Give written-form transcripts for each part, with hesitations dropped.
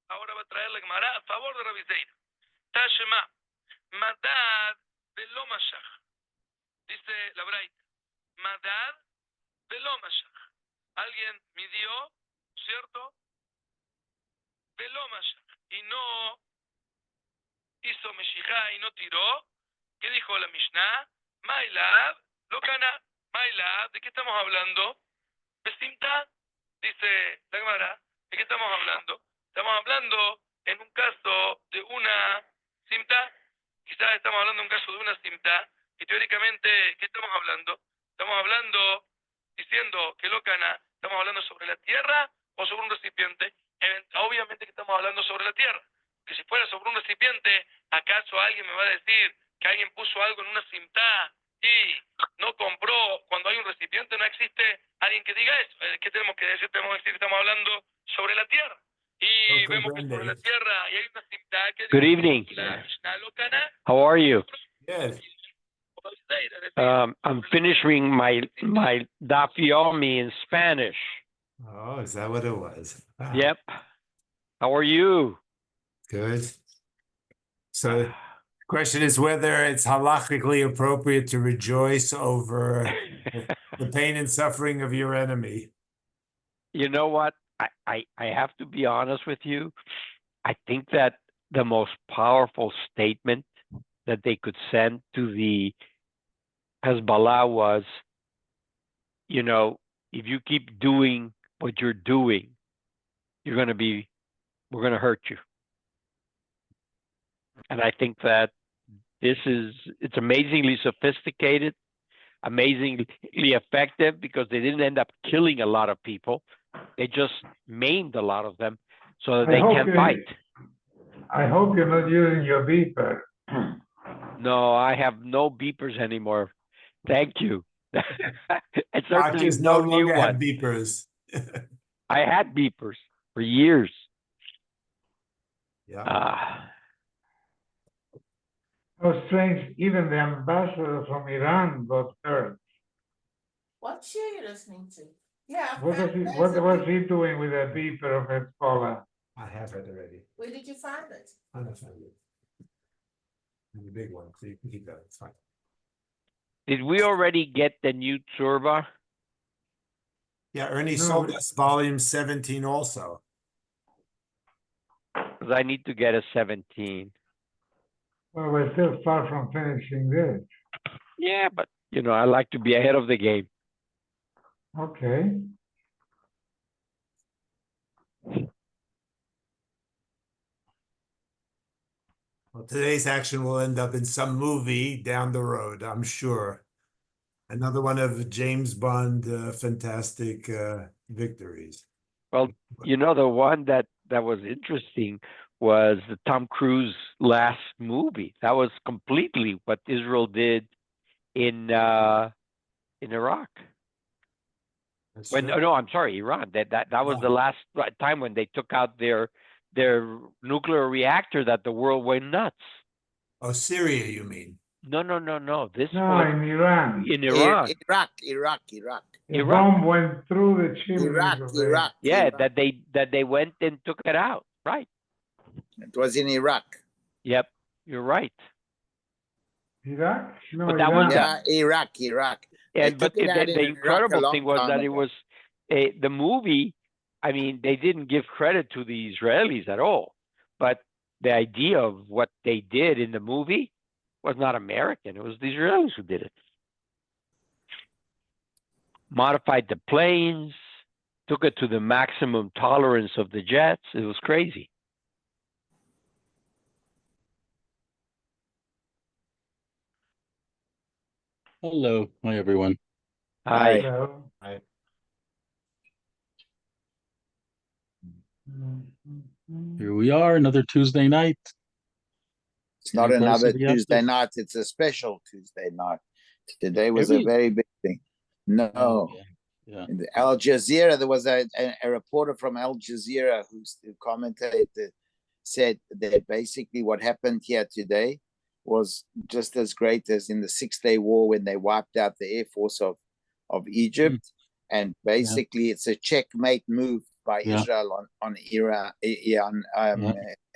Ahora va a traer la Gemara a favor de Rabbi Zeira. Tashema, Madad velo Mashach. Dice la Braita, Madad velo Mashach. Alguien midió, ¿cierto? Velo Mashach. Y no hizo Meshijá y no tiró. ¿Qué dijo la Mishnah? Mailad, Lokana. Mailad, ¿de qué estamos hablando? Besimta, dice la Gemara. ¿De qué estamos hablando? Estamos hablando en un caso de una simta, quizás estamos hablando en un caso de una simta, y teóricamente, ¿qué estamos hablando? Estamos hablando, diciendo que locana, estamos hablando sobre la tierra o sobre un recipiente. Obviamente que estamos hablando sobre la tierra, que si fuera sobre un recipiente, ¿acaso alguien me va a decir que alguien puso algo en una simta y no compró cuando hay un recipiente? No existe alguien que diga eso. ¿Qué tenemos que decir? Tenemos que decir que estamos hablando sobre la tierra. Y vemos que sobre la tierra y hay una simta que Good evening. How are you? Good. I'm finishing my Daf Yomi in Spanish. Oh, is that what it was? Wow. Yep. How are you? Good. So the question is whether it's halachically appropriate to rejoice over the pain and suffering of your enemy. You know what? I have to be honest with you. I think that the most powerful statement that they could send to the Hezbollah was, you know, if you keep doing what you're doing, we're going to hurt you. And I think that it's amazingly sophisticated, amazingly effective, because they didn't end up killing a lot of people. They just maimed a lot of them so that they can't fight. I hope you're not using your beeper. No, I have no beepers anymore. Thank you. And certainly Doctors no longer have beepers. I had beepers for years. Yeah. How strange, even the ambassador from Iran got hurt. What show are you listening to? Yeah. What was he doing with a beeper of Hezbollah? I have it already. Where did you find it? I found it. And the big one, so you can keep that. It's fine. Did we already get the new Tzurba? Yeah, Ernie sold us volume 17 also. Because I need to get a 17. Well, we're still far from finishing this. Yeah, but, you know, I like to be ahead of the game. Okay. Well, today's action will end up in some movie down the road, I'm sure. Another one of James Bond fantastic victories. Well, you know, the one that was interesting was the Tom Cruise last movie. That was completely what Israel did in Iraq. No, I'm sorry, Iran. That was the last time when they took out their nuclear reactor that the world went nuts. Oh, Syria, you mean? No. This No, was in Iran. in Iran. Iraq. The bomb went through the chimneys of the... Iraq. Yeah, Iraq. that they went and took it out. Right. It was in Iraq. Yep, you're right. Iraq? No, But that was Iraq. And but the incredible thing was that it was the movie. I mean, they didn't give credit to the Israelis at all, but the idea of what they did in the movie was not American. It was the Israelis who did it. Modified the planes, took it to the maximum tolerance of the jets. It was crazy. Hello. Hi, everyone. Hi. Hello. Hi. Here we are, another Tuesday night. It's not Any another questions? Tuesday night. It's a special Tuesday night. Today was a very big thing. No. Yeah. In Al Jazeera, there was a reporter from Al Jazeera who commented, said that basically what happened here today was just as great as in the 6-Day War when they wiped out the air force of Egypt. And basically, it's a checkmate move by Israel on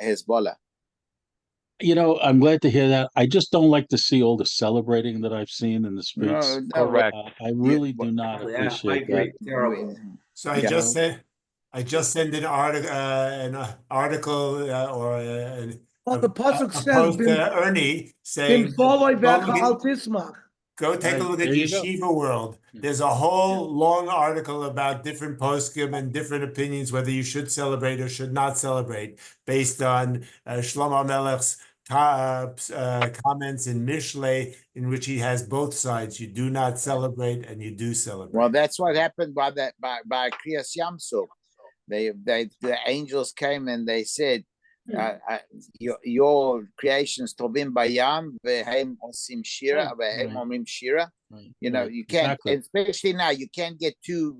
Hezbollah. You know, I'm glad to hear that. I just don't like to see all the celebrating that I've seen in the streets. No, Correct. I really do not Yeah, I appreciate agree. that. Terrible. So I just sent an article or Well, the pasuk a says, post to Ernie saying, go take a Right, look at there you go. Yeshiva World. There's a whole long article about different poskim and different opinions, whether you should celebrate or should not celebrate, based on Shlomo Melech's comments in Mishlei, in which he has both sides. You do not celebrate and you do celebrate. Well, that's what happened by Kriyas Yamsuf. The angels came and they said, your creations tovim bayam vehem osim shira vehem omrim shira. You know, you can't, especially now, you can't get too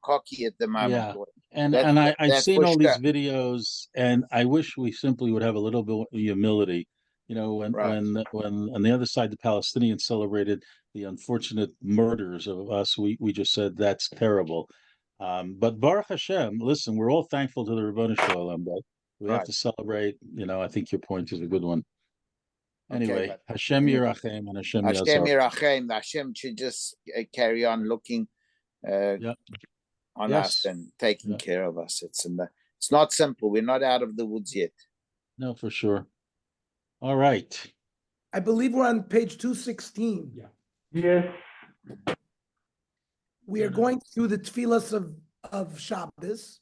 cocky at the moment. And I've seen all these videos, and I wish we simply would have a little bit of humility. You know, when on the other side the Palestinians celebrated the unfortunate murders of us, we just said that's terrible. But Baruch Hashem, listen, we're all thankful to the Ribono Shel Olam, but we have to celebrate. You know, I think your point is a good one. Anyway, Hashem Yirachem and Hashem Yazar. Hashem Yirachem. Hashem should just carry on looking on us and taking care of us. It's not simple. We're not out of the woods yet. No, for sure. All right. I believe we're on page 216. Yes. We are going through the tefillas of Shabbos.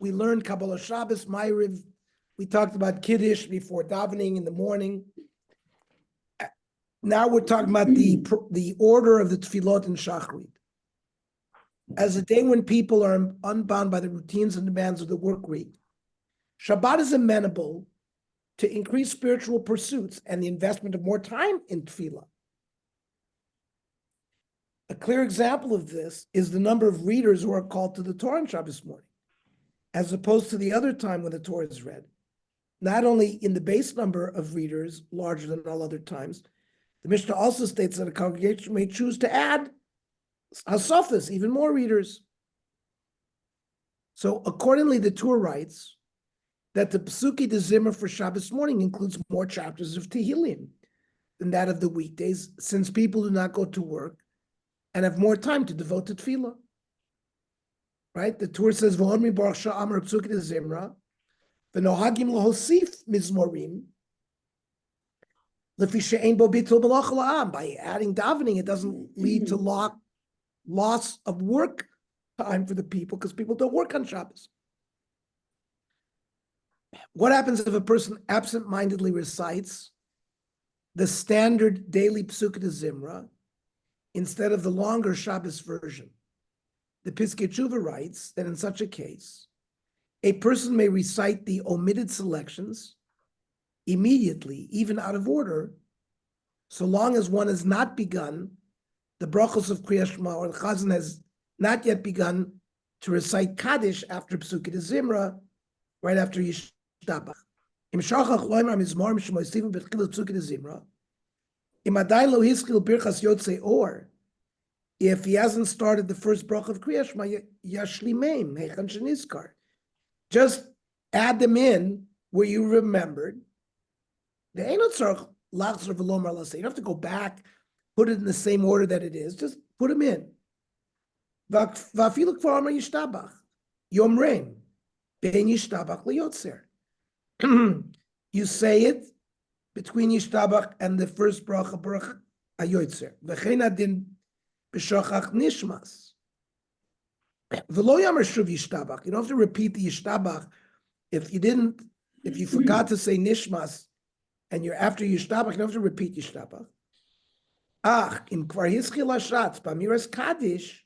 We learned Kabbalah Shabbos, Ma'ariv. We talked about Kiddush before davening in the morning. Now we're talking about the order of the tefillot in Shachrit. As a day when people are unbound by the routines and demands of the work week, Shabbat is amenable to increase spiritual pursuits and the investment of more time in tefillah. A clear example of this is the number of readers who are called to the Torah on Shabbos morning, as opposed to the other time when the Torah is read. Not only in the base number of readers, larger than all other times, the Mishnah also states that a congregation may choose to add Hasafas, even more readers. So accordingly, the Torah writes that the Psuki de Zimmer for Shabbos morning includes more chapters of Tehillim than that of the weekdays, since people do not go to work and have more time to devote to Tefillah. Right? The Torah says, "V'omri baruch sha'amar Psuki de Zimra, v'nohagim lahosif mizmorim, lefi she'ein bo bitul b'lach la'am." By adding davening, it doesn't lead to loss of work time for the people, because people don't work on Shabbos. What happens if a person absent-mindedly recites the standard daily Psukim de Zimra instead of the longer Shabbos version? The Piskei Tshuva writes that in such a case, a person may recite the omitted selections immediately, even out of order, so long as one has not begun the brachos of Kriyas Shema, or the Chazan has not yet begun to recite Kaddish after Psukim de Zimra, right after Yishtabach. Im shachach loimer mizmorim shemoisivim b'tchilas Psukim de Zimra, im adayin lo hiskil birchas yotzei or, if he hasn't started the first brach of Kriyas Shema, yashlimeim heichan sheniskar, just add them in where you remembered. The einot tzarich lachzor v'lomar laseh. You don't have to go back, put it in the same order that it is. Just put them in. Va'afilu kvar amar yishtabach yomrein ben yishtabach liyotzer. You say it between yishtabach and the first bracha baruch hayotzer. V'chein adin b'shachach nishmas. V'lo yamar shuv yishtabach. You don't have to repeat the yishtabach if you forgot to say nishmas and you're after yishtabach. You don't have to repeat yishtabach. In kvar hiskil hashatz b'amiras kaddish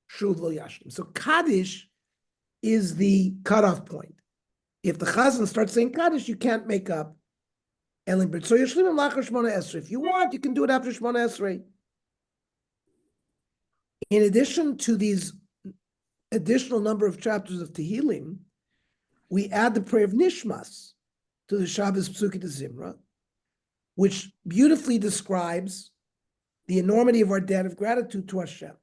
shuv lo yashlim. So kaddish is the cutoff point. If the chazan starts saying kaddish, you can't make up elim brit. So yashlim lachar shmona esrei. If you want, you can do it after shmona esrei. In addition to these additional number of chapters of Tehillim, we add the prayer of Nishmas to the Shabbos Psukim de Zimra, which beautifully describes the enormity of our debt of gratitude to Hashem.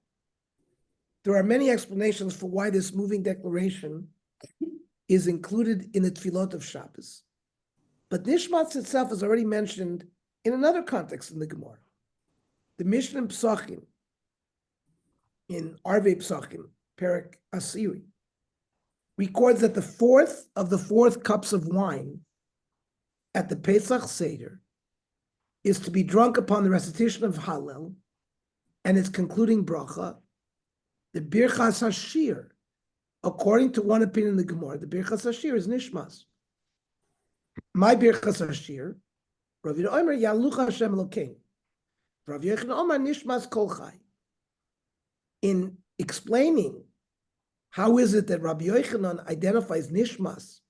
There are many explanations for why this moving declaration is included in the Tefillot of Shabbos. But Nishmas itself is already mentioned in another context in the Gemara. The Mishnah in Psachim, in Arvei Psachim, Perek Asiri, records that the fourth of the 4 cups of wine at the Pesach Seder is to be drunk upon the recitation of Hallel and its concluding bracha, the Birchas Hashir. According to one opinion in the Gemara, the Birchas Hashir is Nishmas. My Birchas Hashir, Rav Yehuda Omer Yalucha Hashem Elokeinu. Rav Yochanan Omer Nishmas Kol Chai. In explaining how is it that Rabbi Yochanan identifies Nishmas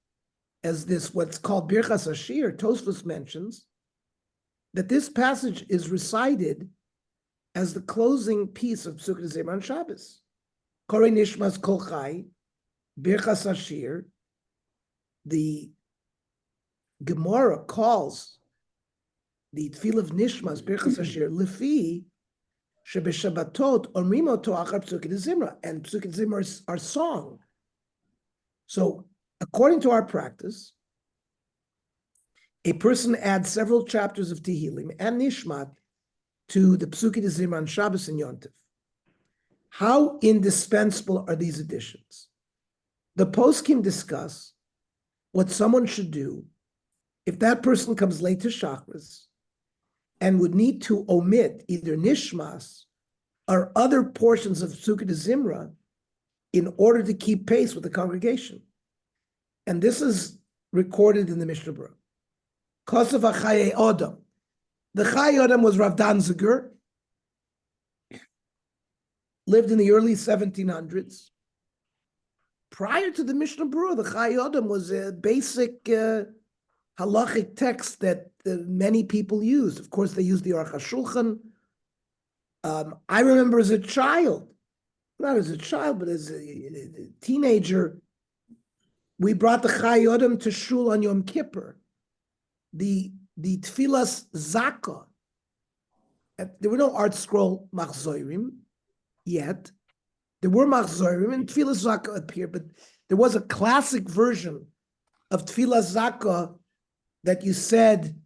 as this, what's called Birchas Hashir, Tosfos mentions that this passage is recited as the closing piece of Psukei Zimra on Shabbos. Korei Nishmas Kol Chai, Birchas Hashir. The Gemara calls the Tefillah of Nishmas, Birchas Hashir, Lefi Shebeshabbatot Omrim Oto Achar Psukei Zimra, and Psukei Zimra are song. So, according to our practice, a person adds several chapters of Tehillim and Nishmat to the Psukei Zimra on Shabbos and Yom Tov. How indispensable are these additions? The poskim discuss what someone should do if that person comes late to Shachris and would need to omit either Nishmas or other portions of Psukei Zimra in order to keep pace with the congregation. And this is recorded in the Mishnah Berurah. Kosav HaChaye Odom. The Chaye Odom was Rav Danziger, lived in the early 1700s. Prior to the Mishnah Berurah, the Chaye Odom was a basic halachic text that many people used. Of course, they used the Aruch HaShulchan. I remember as a child, not as a child, but as a teenager, we brought the Chaye Odom to Shul on Yom Kippur. The Tfilas Zakah. There were no art scroll machzorim yet. There were machzorim and Tfilas Zakah appeared, but there was a classic version of Tfilas Zakah that you said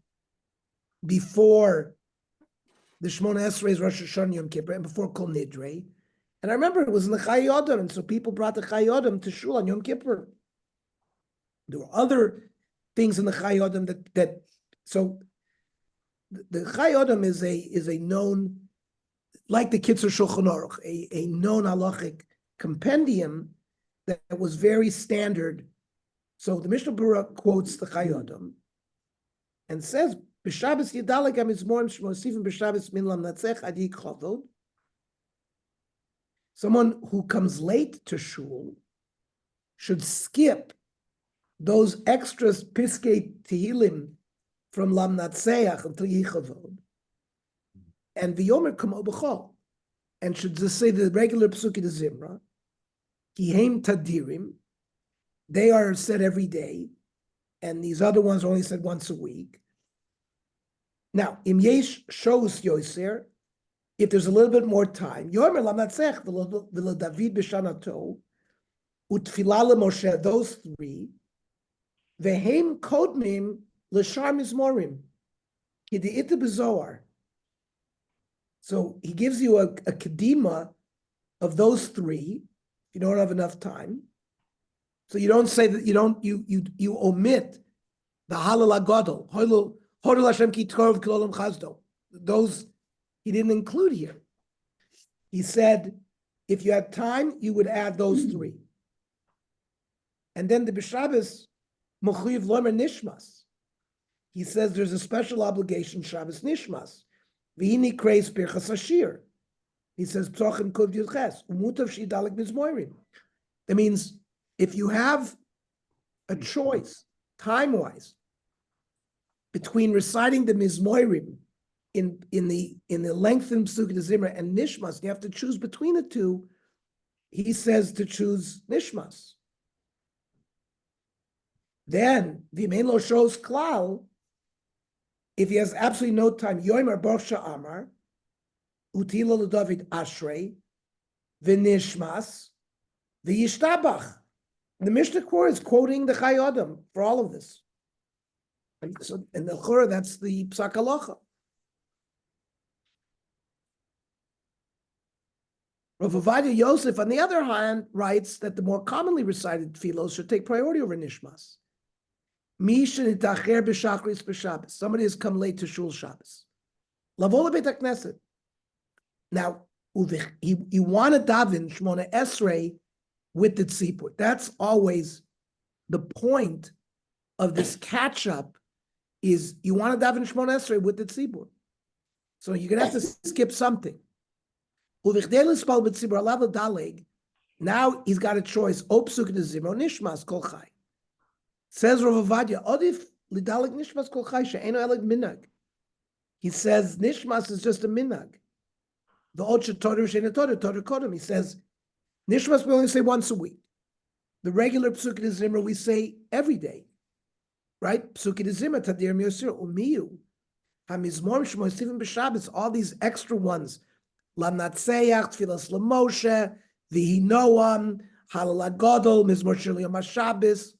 before the Shmona Esrei's Rosh Hashanah Yom Kippur and before Kol Nidrei. And I remember it was in the Chaye Odom, and so people brought the Chaye Odom to Shul on Yom Kippur. There were other things in the Chaye Odom that so the Chaye Odom is a known, like the Kitzur Shulchan Aruch, a known halachic compendium that was very standard. So the Mishnah Berurah quotes the Chaye Odom and says, "B'Shabbos Yidalek HaMizmorim Shmosifim B'Shabbos Min Lam Natzech Adi Chavod." Someone who comes late to shul should skip those extras Piskei Tehillim from Lam Natseach until Yichavod, and V'yomer Kamo B'chol, and should just say the regular Psukei Zimra, Kihem Tadirim, they are said every day, and these other ones are only said once a week. Now, Im Yesh Shos Yoser, if there's a little bit more time, Yomer Lam Natzech V'lo David B'Shanato, Utfilah LeMoshe, those 3, Vehem Kodmim L'Shar Mizmorim, Kidi'ita B'Zohar. So he gives you a kedima of those 3. If you don't have enough time, so you don't say that you omit the Halal Agadol, Hodol Hashem Ki Tkorov K'Olam Chazdo. Those he didn't include here. He said if you had time, you would add those 3. And then the B'Shabbos Mechuyev Lomer Nishmas. He says there's a special obligation Shabbos Nishmas. V'hini kreis Birchas Hashir. He says Psochim Kov Yudches Umutav Shidalek Mizmorim. That means if you have a choice time-wise between reciting the Mizmorim in the lengthened Psukei Zimra and Nishmas, you have to choose between the two. He says to choose Nishmas. Then V'imei lo shos klal. If he has absolutely no time, Yoimer Baruch Amar, Utila L'David Ashrei, V'nishmas, V'yishtabach. The Mishnah Core is quoting the Chai Adam for all of this. And so, in the Chura, that's the Psak Halacha. Rav Ovadia Yosef, on the other hand, writes that the more commonly recited tefillos should take priority over nishmas. Somebody has come late to Shul Shabbos. Lavola Beit HaKnesset. Now, you want to daven Shmona Esrei with the tzipur. That's always the point of this catch-up, is you want to daven Shmona Esrei with the tzipur. So you're going to have to skip something. Now he's got a choice. Nishmas kol chai. Says Rav Ovadia, Odif lidalik nishmas kol chai she'eno eleg minag. He says nishmas is just a minag. The od she'toder she'eno toder kodem. He says nishmas we only say once a week. The regular psukim zimra we say every day, right? Psukim zimra tadir miyosir umiyu hamizmor shmoisivim b'Shabbos. All these extra ones. Lamnatseach, Tfilas Lamoshe, Vihi Noam, Halal Agadol, Mizmor Shir Yom HaShabbos,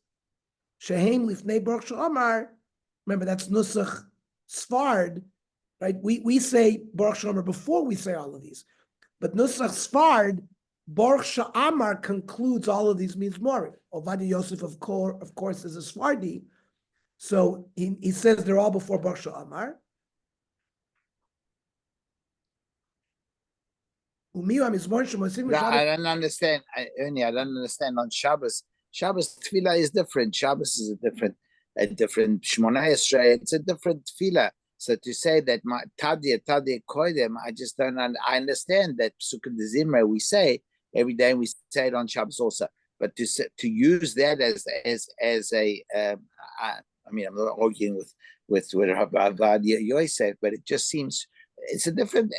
Shehem Lifnei Baruch She'omar. Remember, that's Nusach Sfard, right? We say Baruch She'omar before we say all of these. But Nusach Sfard, Baruch She'omar concludes all of these Mizmorim. Ovadia Yosef, of course, is a Sfardi. So he says they're all before Baruch She'omar. No, I don't understand. I don't understand on Shabbos. Shabbos tefillah is different. Shabbos is a different Shmona Esrei. It's a different tefillah. So to say that Tadir Koidem, I just don't. I understand that Psukim Zimra we say every day. We say it on Shabbos also. But to use that as a, I mean, I'm not arguing with Rav Yosef, but it just seems. It's a different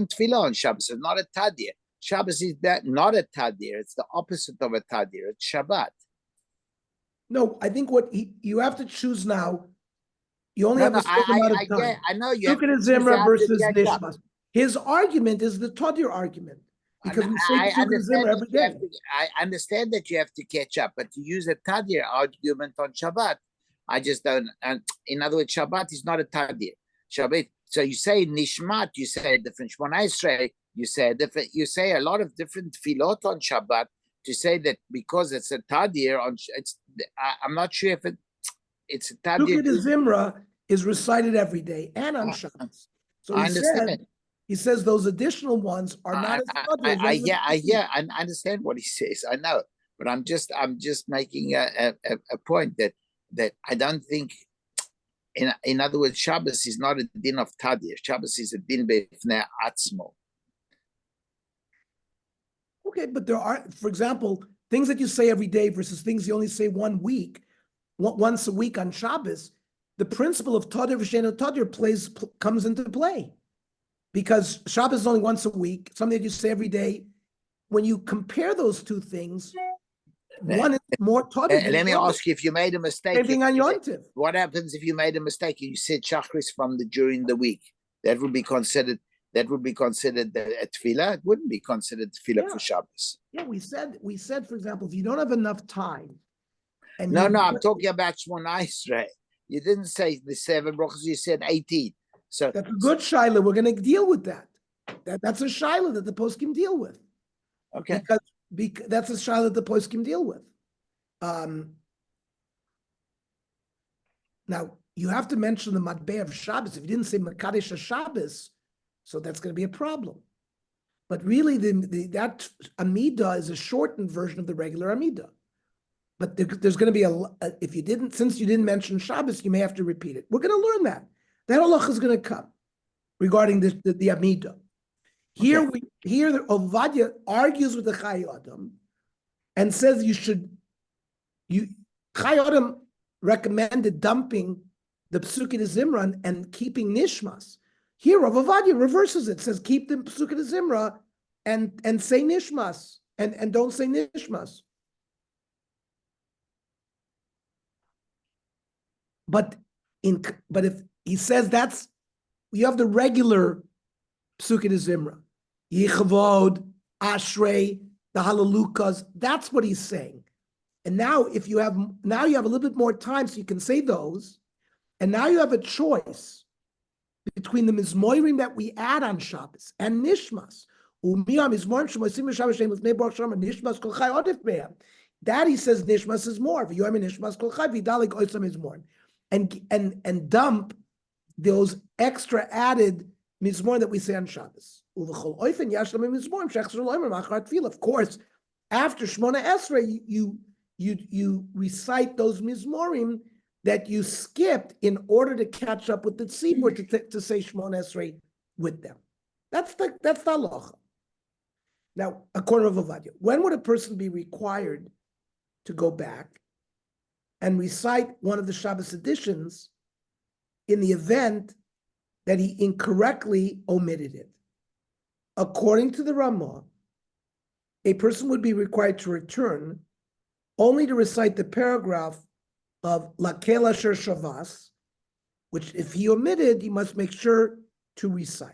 tefillah on Shabbos. It's not a tadir. Shabbos is not a tadir. It's the opposite of a tadir. It's Shabbat. No, I think you have to choose now. You only have a certain amount of time. I know you. Sukkot Zimra versus Nishmas. His argument is the tadir argument because we say Sukkot Zimra every day. I understand that you have to catch up, but to use a tadir argument on Shabbat, I just don't. In other words, Shabbat is not a tadir. Shabbat. So you say nishmat, you say a different Shmona Esrei, you say a lot of different filot on Shabbat to say that because it's a tadir on. I'm not sure if it's a tadir. Sukkot Zimra is recited every day and on Shabbos. So I understand. He says those additional ones are not as tadir. I understand what he says. I know, but I'm just making a point that I don't think. In other words, Shabbos is not a din of tadir. Shabbos is a din b'fnei atzmo. Okay, but there are, for example, things that you say every day versus things you only say once a week on Shabbos. The principle of tadir v'sheno tadir comes into play, because Shabbos is only once a week. Something that you say every day. When you compare those two things. One is more tadir. Let me ask you: if you made a mistake, same thing on Yontif. What happens if you made a mistake and you said Shachris during the week? That would be considered. That would be considered a tefillah. It wouldn't be considered tefillah for Shabbos. Yeah, we said, for example, if you don't have enough time. No, I'm talking about Shmona Esrei. You didn't say the 7 brachos. You said 18. So that's a good shaila. We're going to deal with that. That's a shaila that the poskim deal with. Okay. Because that's a shaila that the poskim deal with. Now you have to mention the matbeh of Shabbos. If you didn't say Makadesh Shabbos, so that's going to be a problem. But really, that Amida is a shortened version of the regular Amida. But there's going to be since you didn't mention Shabbos, you may have to repeat it. We're going to learn that. That halacha is going to come regarding the Amida. Here the Ovadia argues with the Chai Adam and says Chai Adam recommended dumping the Psukim Zimra and keeping Nishmas. Here Rav Ovadia reverses it, says keep the Psukim Zimra and say Nishmas and don't say Nishmas. But if He says you have the regular Psukim de Zimra. Yichavod, Ashrei, the Halalukas. That's what he's saying. And now you have a little bit more time so you can say those. And now you have a choice between the Mizmorim that we add on Shabbos and Nishmas. That he says Nishmas is more. And dump those extra added Mizmor that we say on Shabbos. Of course, after Shmona Esrei, you recite those Mizmorim that you skipped in order to catch up with the Tzibur to say Shmona Esrei with them. That's the halacha. Now, according to Ovadia, when would a person be required to go back and recite one of the Shabbos editions in the event that he incorrectly omitted it? According to the Ramah, a person would be required to return only to recite the paragraph of Lakel Asher Shavas, which if he omitted, he must make sure to recite.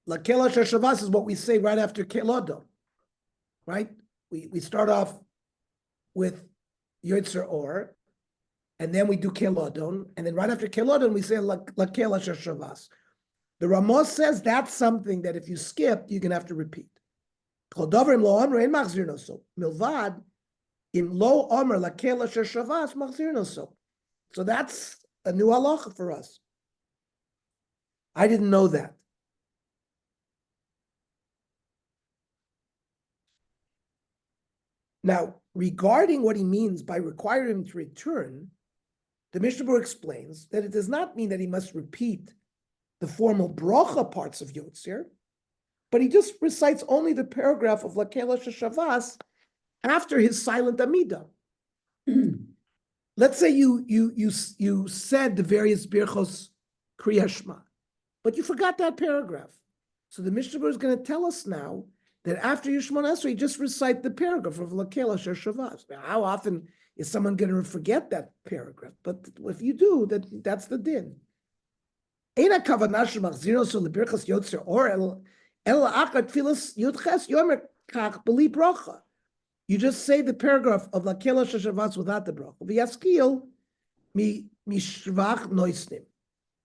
Lakel Asher Shavas is what we say right after Kelodon, right? We start off with Yotzer Or, and then we do Kelodon, and then right after Kelodon, we say Lakel Asher Shavas. The Ramah says that's something that if you skip, you're going to have to repeat. Milvad, in lo omer lakel asher shavas machzir noso. So that's a new halacha for us. I didn't know that. Now, regarding what he means by requiring him to return, the Mishnah Berurah explains that it does not mean that he must repeat the formal bracha parts of Yotzer, but he just recites only the paragraph of Lakel Asher Shavas after his silent Amida. Let's say you said the various Birchos Kriya Shema, but you forgot that paragraph. So the Mishnah Berurah is going to tell us now that after Yishmon Esrei, you just recite the paragraph of Lakel Asher Shavas. Now, how often is someone going to forget that paragraph? But if you do, that's the din. Eina kavanah shemachziro so lebirchas Yotzer or el achar tfilas yudches yomer kach b'li bracha. You just say the paragraph of Lakel Asher Shavas without the bracha. V'yaskil mishvach noisnim,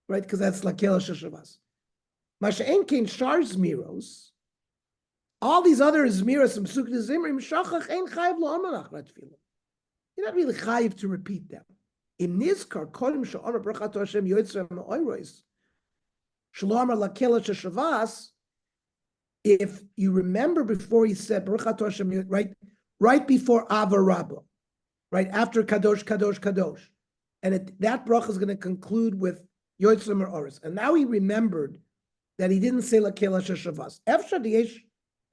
right? Because that's Lakel Asher Shavas. Masha'en kein shar zmiros. All these other zmiros and Psukim de Zimra shachach ein chayiv lo amar achrat tefillah. You're not really chayiv to repeat them. Im nizkar kodim she'amar brachatu Hashem yotzei me'oros shelo amar Lakel Asher Shavas. If you remember before he said brachatu Hashem, right before Ava Rabbah, right after Kadosh, Kadosh, Kadosh. And that bracha is going to conclude with Yotzei Me'oros. And now he remembered that he didn't say Lakel Asher Shavas. Efshar diyesh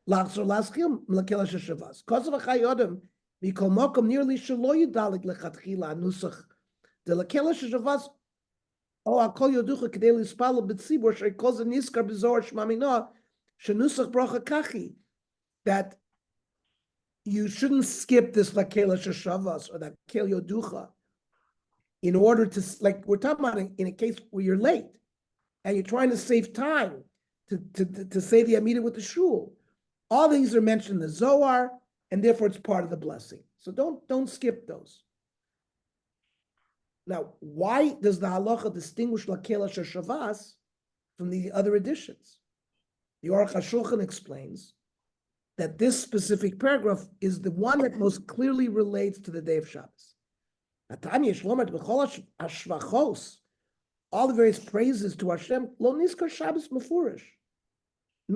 lachzor laschil Lakel Asher Shavas. Kosav achayodem mikol mokom nearly shelo yudalik lechatchila nusach. The Lakel Asher Shavas o akol yoducha kedei lispalo b'tzibur she'kol ze niskar b'zohar shmamina shenusach bracha kachi. That you shouldn't skip this Lakel Asher Shavas or that Kel Yoducha in order to, like we're talking about in a case where you're late and you're trying to save time to say the Amida with the shul. All these are mentioned in the Zohar, and therefore it's part of the blessing. So don't skip those. Now, why does the halacha distinguish Lakel Asher Shavas from the other editions? The Aruch HaShulchan explains that this specific paragraph is the one that most clearly relates to the day of Shabbos. All the various praises to Hashem, lo niskar Shabbos mefurish.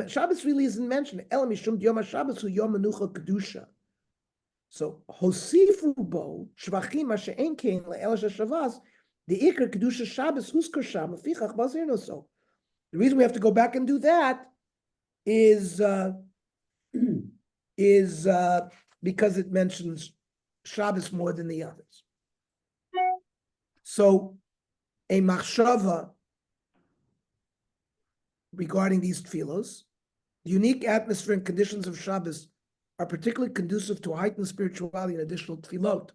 Shabbos really isn't mentioned. Ela mishum yom HaShabbos hu yom menucha kedusha. So hosifu bo shvachim she'en kein le'el Asher Shavas the ikar kedusha Shabbos huskar sham afichach bazir noso. The reason we have to go back and do that is because it mentions Shabbos more than the others. So a machshava regarding these tefillos, the unique atmosphere and conditions of Shabbos are particularly conducive to heightened spirituality and additional tefillot.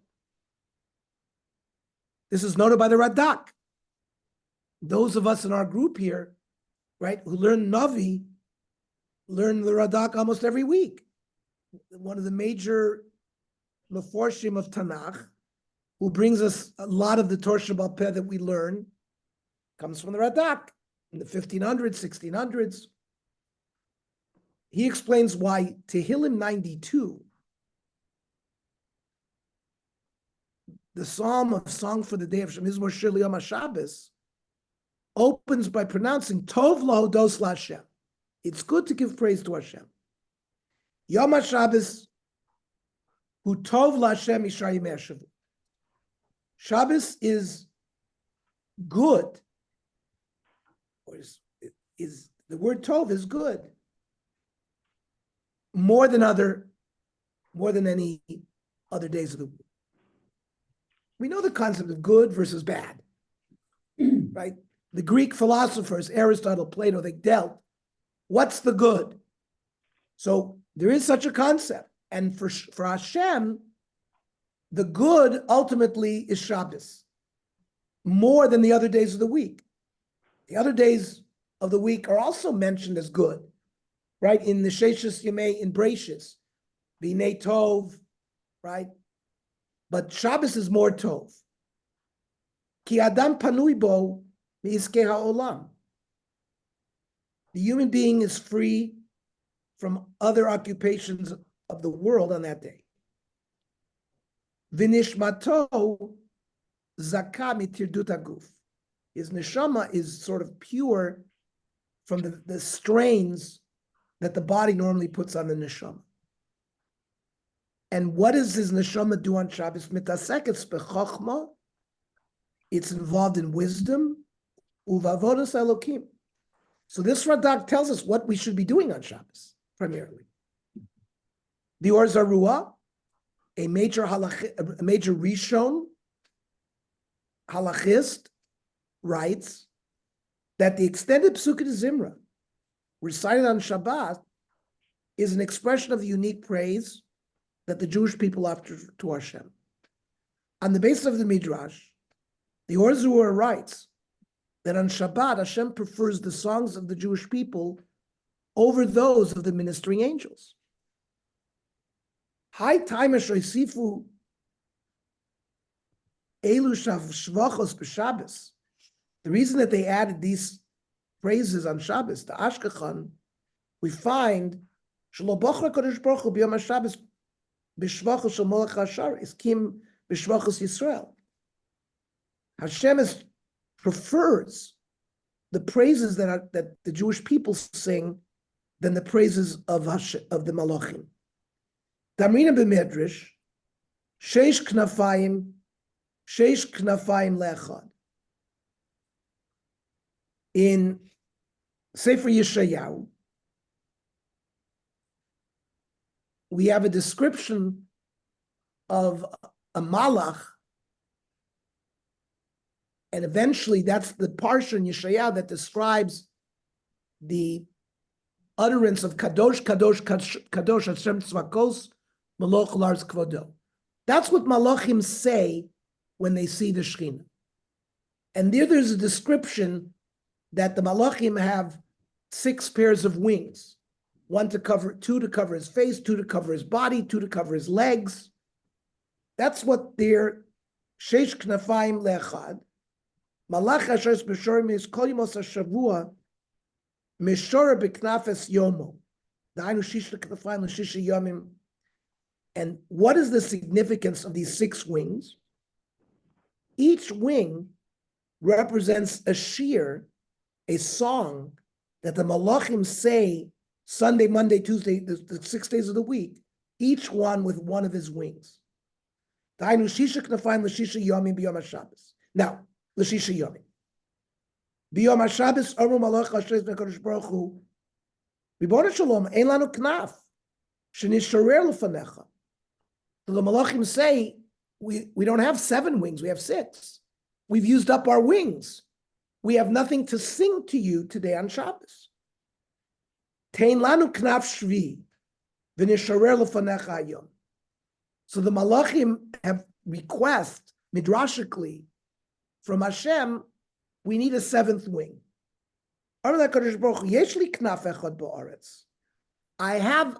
This is noted by the Radak. those of us in our group here, right, who learn Navi, learn the Radak almost every week. One of the major Meforshim of Tanakh, who brings us a lot of the Torah Sheba'al Peh that we learn, comes from the Radak in the 1500s, 1600s. He explains why Tehillim 92, the Psalm of Song for the Day of Mizmor Shir L'Yom HaShabbos, opens by pronouncing Tov Lahodos LaHashem. It's good to give praise to Hashem. Yom HaShabbos, Hu Tov LaHashem Yishar Yimei HaShavu. Shabbos is good, or is the word Tov is good, more than any other days of the week. We know the concept of good versus bad, right? The Greek philosophers, Aristotle, Plato, they dealt, what's the good? So there is such a concept. And for Hashem, the good ultimately is Shabbos, more than the other days of the week. The other days of the week are also mentioned as good, right? In the Sheshis Yemei, in Breishis, B'nei Tov, right? But Shabbos is more Tov. Ki Adam Panui Bo Mi'iskei HaOlam. The human being is free from other occupations of the world on that day. V'nishmato zaka mitirdut haguf. His neshama is sort of pure from the strains that the body normally puts on the neshama. And what does his neshama do on Shabbos? Mitaseketz b'chochma. It's involved in wisdom. Uvavodos Elokim. So this Radak tells us what we should be doing on Shabbos, primarily. The Or Zarua, a major Rishon halachist, writes that the extended Psukei Zimra recited on Shabbat is an expression of the unique praise that the Jewish people offer to Hashem. On the basis of the Midrash, the Or Zarua writes that on Shabbat, Hashem prefers the songs of the Jewish people over those of the ministering angels. High time Shoisifu Elu Shvachos b'Shabbos. The reason that they added these phrases on Shabbos, the Ashkechan, we find Shelo Bochra Kodesh Baruch Hu b'Yom HaShabbos b'Shvachos Shel Molech HaShar Iskim b'Shvachos Yisrael. Hashem prefers the praises that the Jewish people sing than the praises of the Malachim. Damrina b'Midrash, Sheish Knafayim Le'echad. In Sefer Yeshayahu, we have a description of a malach, and eventually that's the parsha in Yeshayahu that describes the utterance of Kadosh, Kadosh, Kadosh, Hashem Tzvakos, Maloch Lars Kvodo. That's what malachim say when they see the Shekhinah. And there's a description that the malachim have 6 pairs of wings, 2 to cover his face, 2 to cover his body, 2 to cover his legs. That's what their Sheish Knafayim Le'echad. Malach Asher B'Shorim is Kol Yemos HaShavua Meshora B'Knafes Yomo. Da'inu Shish Knafayim L'Shisha Yomim. And what is the significance of these 6 wings? Each wing represents a shir, a song that the malachim say Sunday, Monday, Tuesday, the 6 days of the week, each one with one of his wings. Da'inu Shisha Knafayim L'Shisha Yomim B'Yom HaShabbos. Now, L'Shisha Yomim. B'Yom HaShabbos Amru Malach Hashem HaKadosh Baruch Hu Ribono Shalom Ein Lanu Knaf Shenisharer L'Fanecha. So the Malachim say, we don't have 7 wings, we have 6. We've used up our wings. We have nothing to sing to you today on Shabbos. Tein lanu knaf shvi v'nisharer l'fanecha hayom. So the Malachim have request midrashically from Hashem we need a seventh wing. I have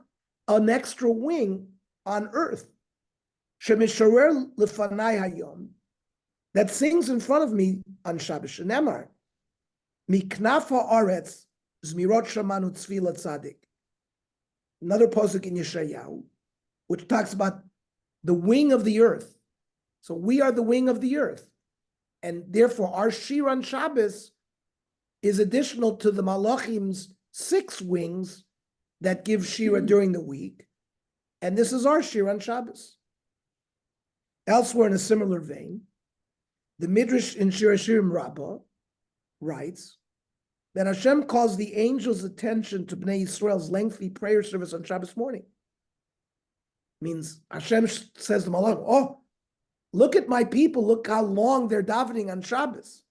an extra wing on earth that sings in front of me on Shabbos. Shenemar, miknaf haaretz zmirot shamanu tzvila tzadik. Another pasuk in Yeshayahu, which talks about the wing of the earth. So we are the wing of the earth. And therefore, our Shir on Shabbos is additional to the Malachim's 6 wings that give Shira during the week. And this is our Shir on Shabbos. Elsewhere in a similar vein, the Midrash in Shir Hashirim Rabbah writes that Hashem calls the angels' attention to Bnei Yisrael's lengthy prayer service on Shabbos morning. Means Hashem says to Malach, oh, look at my people, look how long they're davening on Shabbos.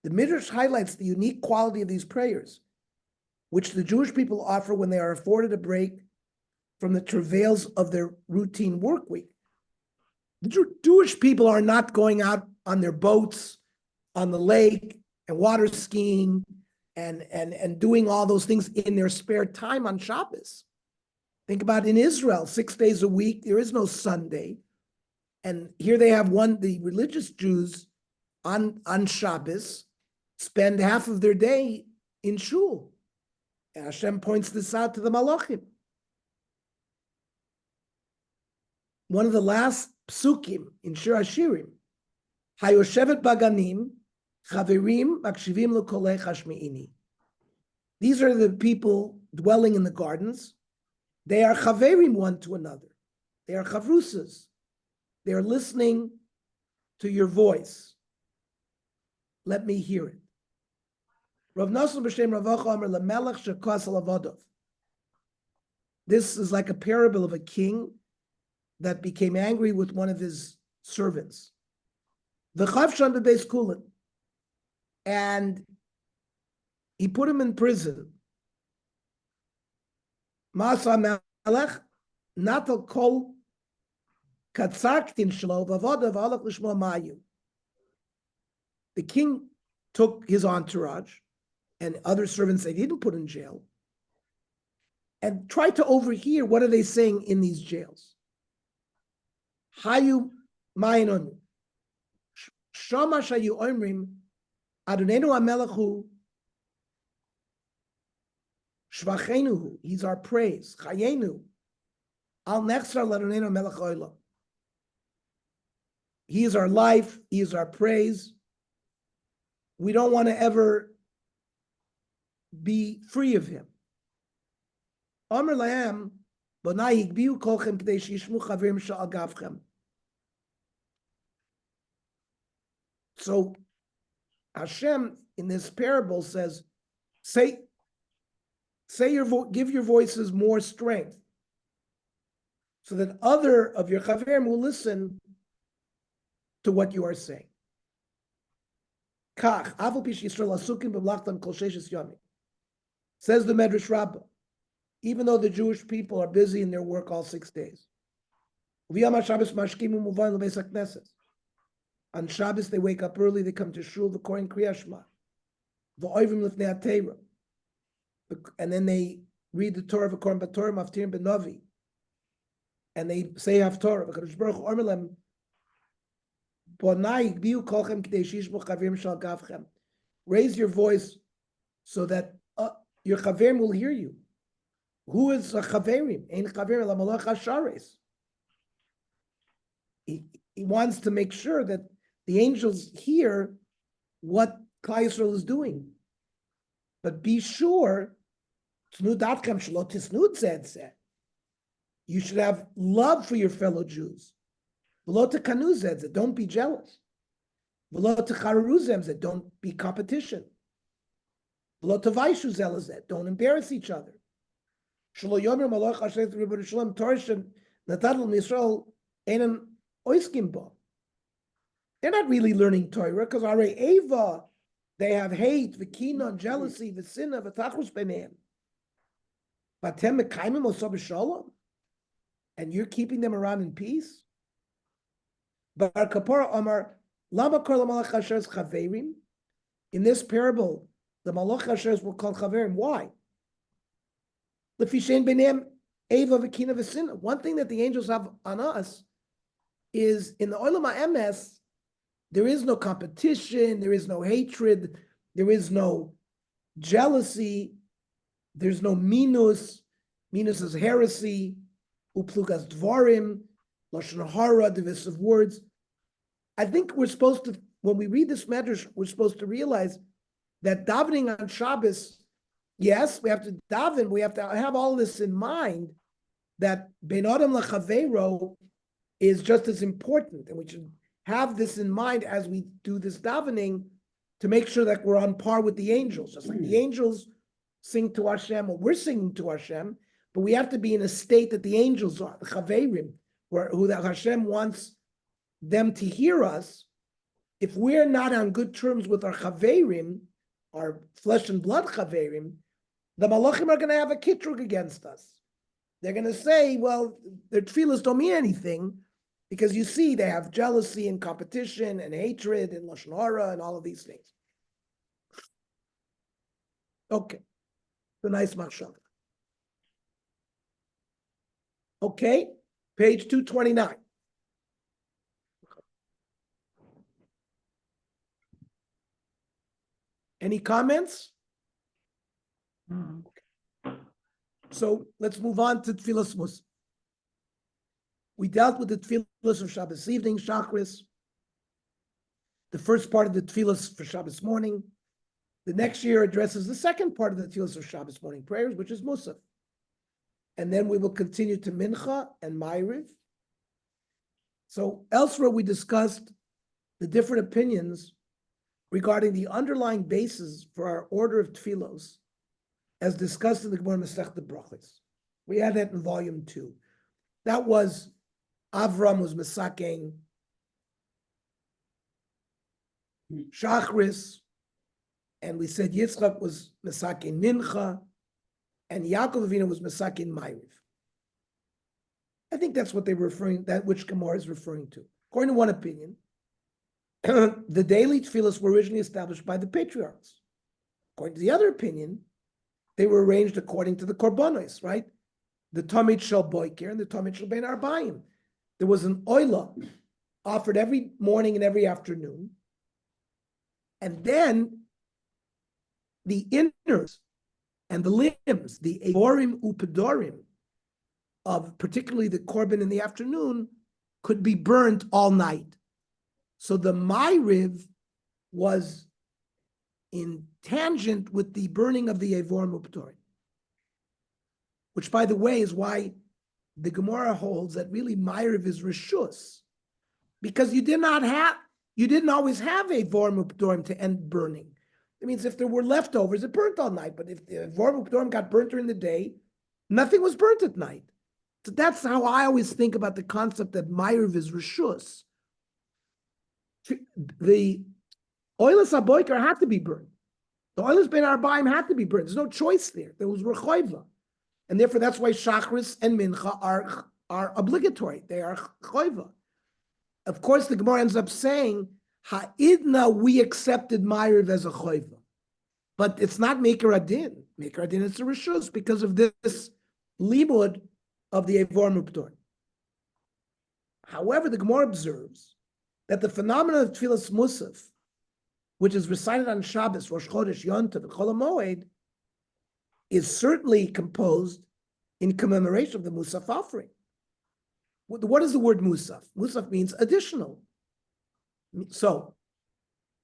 The Midrash highlights the unique quality of these prayers, which the Jewish people offer when they are afforded a break from the travails of their routine work week. The Jewish people are not going out on their boats on the lake and water skiing and doing all those things in their spare time on Shabbos. Think about in Israel, 6 days a week, there is no Sunday. And here they have the religious Jews on Shabbos spend half of their day in shul. And Hashem points this out to the Malachim. One of the last psukim in Shir Hashirim, Hayoshevet Baganim, Chaverim, Makshivim L'kolei Chashmi'ini. These are the people dwelling in the gardens. They are Chaverim one to another. They are Chavrusas. They are listening to your voice. Let me hear it. Rav Nosson b'Shem Ravacha Amar Lamelech Shekos Alavadav. This is like a parable of a king that became angry with one of his servants. V'chavshan b'beis kulin. And he put him in prison. Ma'asa melech natal kol katzaktin shelo v'avodav alach l'shmo ma'ayu. The king took his entourage and other servants they didn't put in jail and tried to overhear what are they saying in these jails. Hayu ma'inonu. Shama shayu omrim Adonenu HaMelech Shvachenu, he's our praise. Chayenu, Al Nechsar L'Adonenu HaMelech Olam. He is our life. He is our praise. We don't want to ever be free of him. Omer Lahem, Bonai Higbiu Kolchem K'dei Shishmu Chavim Sha'al Gavchem. So Hashem in this parable says, give your voices more strength so that other of your chaverim will listen to what you are saying. Kach, Aval Pish Yisrael Asukim B'Mlachtam Kol Sheishes Yomim. Says the Medrash Rabbah, even though the Jewish people are busy in their work all 6 days. V'yam Shabbos Mashkimu Muvayin L'Beis HaKnesses. On Shabbos, they wake up early, they come to shul, the Kohen Kriyas Shema, the Oivim L'fnei HaTeira, and then they read the Torah, V'korim B'Torah, Maftirim B'Novi, and they say Haftorah, V'kadosh Baruch Hu Omer Lem, Bonai Yigbiu Kolchem K'dei Shishmu Chavim Shal Gavchem. Raise your voice so that your Chaverim will hear you. Who is a Chaverim? Ein Chaverim La Malach HaShares. He wants to make sure that the angels hear what Klal Yisrael is doing. But be sure, you should have love for your fellow Jews. Don't be jealous. Don't be competition. Don't embarrass each other. They're not really learning Torah because Ava, they have hate, v'kina, jealousy, v'sinna, v'tachrus b'neim. And you're keeping them around in peace? But our Kapara Amar, Lama Kor Lamalach Hasher's Chaverim, In this parable, the Malach Hashers were called Chaverim. Why? One thing that the angels have on us is in the Olam HaEmes, there is no competition, there is no hatred, there is no jealousy, there's no minus. Minus is heresy, uplugas dvarim, lashon hara, divisive words. I think we're supposed to, when we read this medrash, we're supposed to realize that davening on Shabbos, yes, we have to daven, we have to have all this in mind, that ben adam lachaveiro is just as important, and we should have this in mind as we do this davening to make sure that we're on par with the angels. Just like the angels sing to Hashem, or we're singing to Hashem, but we have to be in a state that the angels are, the chaverim, who that Hashem wants them to hear us. If we're not on good terms with our chaverim, our flesh and blood chaverim, the malachim are going to have a kitrug against us. They're going to say, well, their tefillas don't mean anything, because you see they have jealousy and competition and hatred and lashon hara and all of these things. Okay, the nice machshava. Okay, page 229. Any comments? So let's move on to Tfilas Musaf. We dealt with the Tfilas of Shabbos evening, Shachris. The first part of the Tfilas for Shabbos morning. The next year addresses the second part of the Tfilas of Shabbos morning prayers, which is Musaf. And then we will continue to Mincha and Ma'ariv. So elsewhere we discussed the different opinions regarding the underlying basis for our order of tefillos, as discussed in the Gemara Masechta Brachos. We had that in volume 2. That was Avram was Mesakein Shachris, and we said Yitzchak was Mesakein Mincha, and Yaakov Avinu was Mesakein Ma'ariv. I think that's what they were referring, that which Gemara is referring to. According to one opinion, the daily tefillas were originally established by the patriarchs. According to the other opinion, they were arranged according to the korbanos, right? The Tamid Shel Boiker and the Tamid Shel Ben Arbaim. There was an oila offered every morning and every afternoon. And then the inners and the limbs, the Evorim Upedorim, of particularly the korban in the afternoon, could be burnt all night. So the Ma'ariv was in tangent with the burning of the Evorim Upedorim, which, by the way, is why the Gemara holds that really Ma'ariv is Rishus, because you didn't always have Evorim Upedorim to end burning. It means if there were leftovers, it burnt all night. But if the Evorim Upedorim got burnt during the day, nothing was burnt at night. So that's how I always think about the concept that Ma'ariv is Rishus. The Oilas HaBoiker had to be burned. The Oilas Ben Arbaim had to be burned. There's no choice there. There was Rechoiva. And therefore, that's why Shachris and Mincha are obligatory. They are Choiva. Of course, the Gemara ends up saying, Ha'idna, we accepted Ma'ariv as a Choiva. But it's not Meker Adin. Meker Adin is a Rishus because of this limud of the Evorim Upedorim. However, the Gemara observes that the phenomenon of Tfilas Musaf, which is recited on Shabbos, Rosh Chodesh, Yom Tov, and Chol HaMoed, is certainly composed in commemoration of the Musaf offering. What is the word Musaf? Musaf means additional. So,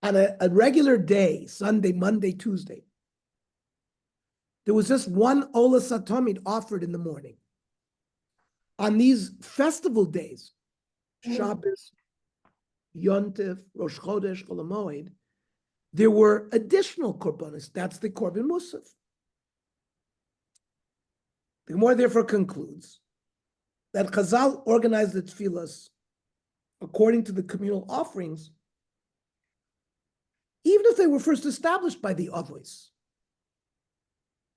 on a regular day, Sunday, Monday, Tuesday, there was just one Ola Satomid offered in the morning. On these festival days, Shabbos, Yom Tov, Rosh Chodesh, Chol HaMoed, there were additional korbanos. That's the korban musaf. The Gemara therefore concludes that Chazal organized the tefillas according to the communal offerings, even if they were first established by the Avos.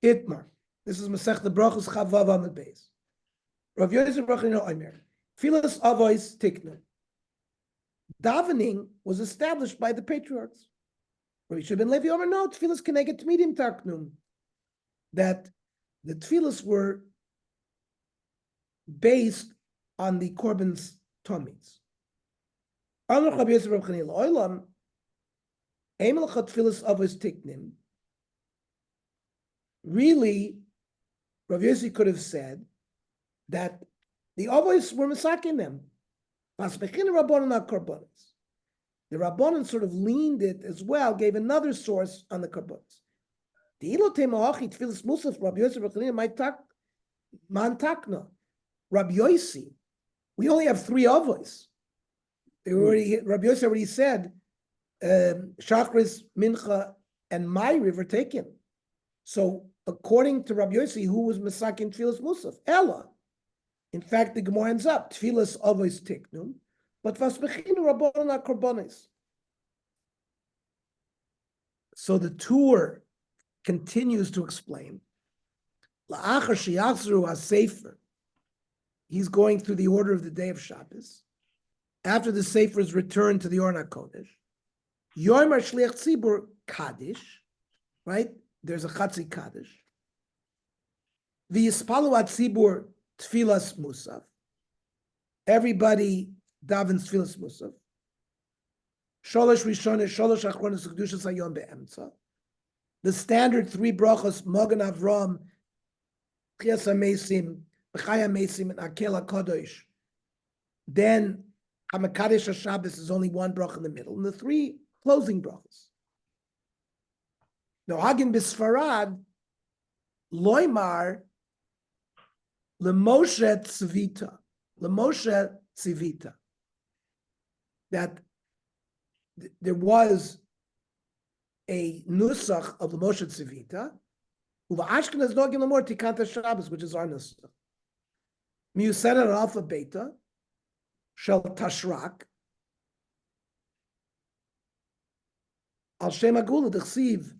Itmar. This is Masechta Brachos Chavav Amud Beis. Rav Yosef Rachino Omer. Tefillas Avos Tikna. Davening was established by the patriarchs. Rabbi Shimon ben Levi Omer, no, tefillas keneged tmidim taknum. That the tefillas were based on the korban's tummies. Really, Rav Yossi could have said that the avos were masaking them. The Rabbanan sort of leaned it as well, gave another source on the korbanos. The ilotei ma'achi tefillas musaf Rav Yossi b'chanina might talk man takna. Rav Yossi, we only have 3 avos. Rabbi Yossi already said, Shachris, Mincha, and Ma'ariv are taken. So, according to Rabbi Yossi, who was Masakin Tfilas Musaf? Ella. In fact, the Gemara ends up, Tfilas Avos Tiknum, but Vasbechinu Rabbanan Korbanis. So the tour continues to explain, La'achar Shiachzru HaSefer, he's going through the order of the day of Shabbos. After the Sefer is returned to the Orna Kodesh, Yom HaShliach Tzibur Kaddish, right? There's a Chatzi Kaddish. V'yispalu Tzibur Tfilas Musaf. Everybody davens Tfilas Musaf. Sholosh Rishonah, Sholosh Achronos Kedushas Hayom Be'emtza. The standard 3 brachos, Magen Avram, Chias HaMesim, B'chai HaMesim, and Akel HaKadosh. Then HaMakadesh HaShabbos is only 1 brach in the middle, and the 3 closing brachos. Now, Hagin B'Sfarad, Loimar, L'Moshe Tzivita, L'Moshe Tzivita, that there was a nusach of L'Moshe Tzivita, Uva Ashkenaz Nogin L'Mor Tikanta Shabbos, which is our nusach. Miusedet Alpha Beta, Shel Tashrak, Al Shem Agula D'Chsiv,